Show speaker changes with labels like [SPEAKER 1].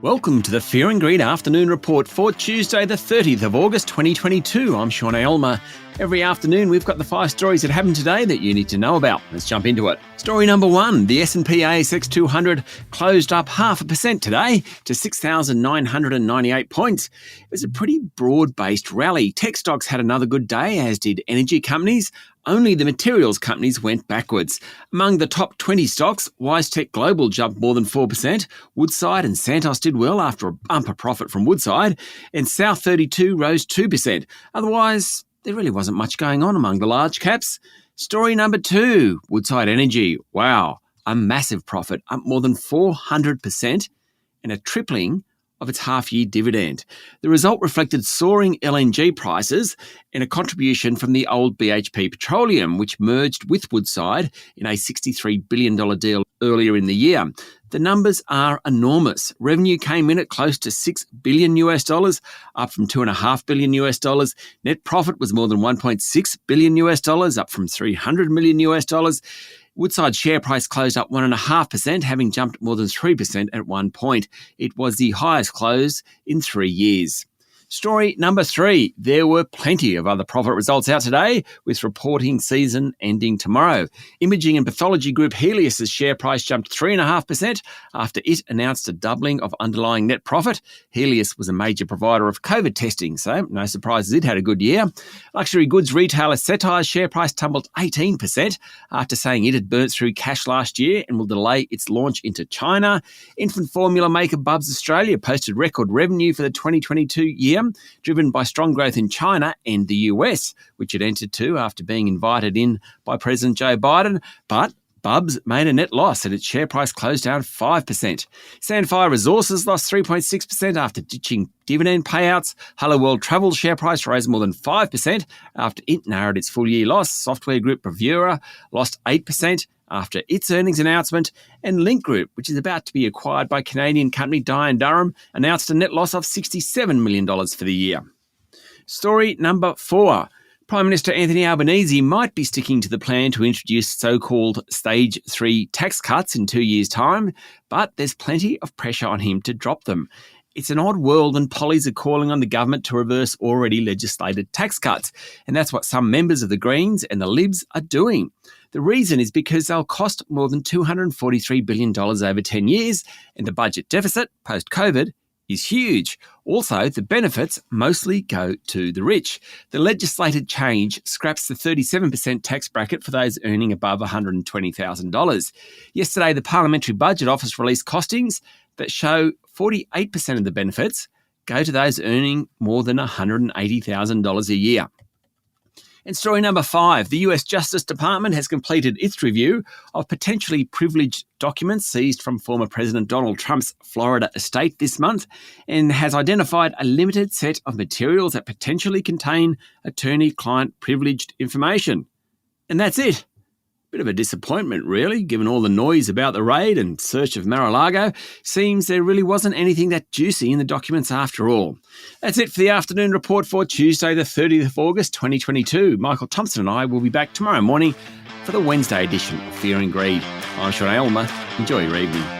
[SPEAKER 1] Welcome to the Fear and Greed Afternoon Report for Tuesday, the 30th of August 2022. I'm Sean Aylmer. Every afternoon, we've got the 5 stories that happened today that you need to know about. Let's jump into it. Story number 1, the S&P ASX 200 closed up 0.5% today to 6,998 points. It was a pretty broad-based rally. Tech stocks had another good day, as did energy companies. Only the materials companies went backwards. Among the top 20 stocks, WiseTech Global jumped more than 4%. Woodside and Santos did well after a bumper profit from Woodside. And South32 rose 2%. Otherwise, there really wasn't much going on among the large caps. Story number 2, Woodside Energy. Wow, a massive profit, up more than 400% and a tripling of its half-year dividend. The result reflected soaring LNG prices and a contribution from the old BHP Petroleum, which merged with Woodside in a $63 billion deal earlier in the year. The numbers are enormous. Revenue came in at close to $6 billion, up from $2.5 billion. Net profit was more than $1.6 billion, up from $300 million. Woodside's share price closed up 1.5%, having jumped more than 3% at one point. It was the highest close in 3 years. Story number 3, there were plenty of other profit results out today, with reporting season ending tomorrow. Imaging and pathology group Healius' share price jumped 3.5% after it announced a doubling of underlying net profit. Healius was a major provider of COVID testing, so no surprises it had a good year. Luxury goods retailer Cettire's share price tumbled 18% after saying it had burnt through cash last year and will delay its launch into China. Infant formula maker Bubs Australia posted record revenue for the 2022 year, driven by strong growth in China and the US, which it entered to after being invited in by President Joe Biden. But Bubs made a net loss and its share price closed down 5%. Sandfire Resources lost 3.6% after ditching dividend payouts. Hello World Travel's share price rose more than 5% after it narrowed its full-year loss. Software group Bravura lost 8% after its earnings announcement, and Link Group, which is about to be acquired by Canadian company Dye & Durham, announced a net loss of $67 million for the year. Story number 4. Prime Minister Anthony Albanese might be sticking to the plan to introduce so-called Stage 3 tax cuts in 2 years' time, but there's plenty of pressure on him to drop them. It's an odd world when pollies are calling on the government to reverse already legislated tax cuts, and that's what some members of the Greens and the Libs are doing. The reason is because they'll cost more than $243 billion over 10 years, and the budget deficit, post-COVID, is huge. Also, the benefits mostly go to the rich. The legislated change scraps the 37% tax bracket for those earning above $120,000. Yesterday, the Parliamentary Budget Office released costings that show 48% of the benefits go to those earning more than $180,000 a year. And story number 5, the US Justice Department has completed its review of potentially privileged documents seized from former President Donald Trump's Florida estate this month and has identified a limited set of materials that potentially contain attorney-client privileged information. And that's it. Bit of a disappointment, really, given all the noise about the raid and search of Mar-a-Lago. Seems there really wasn't anything that juicy in the documents after all. That's it for the afternoon report for Tuesday, the 30th of August, 2022. Michael Thompson and I will be back tomorrow morning for the Wednesday edition of Fear and Greed. I'm Sean Aylmer. Enjoy your evening.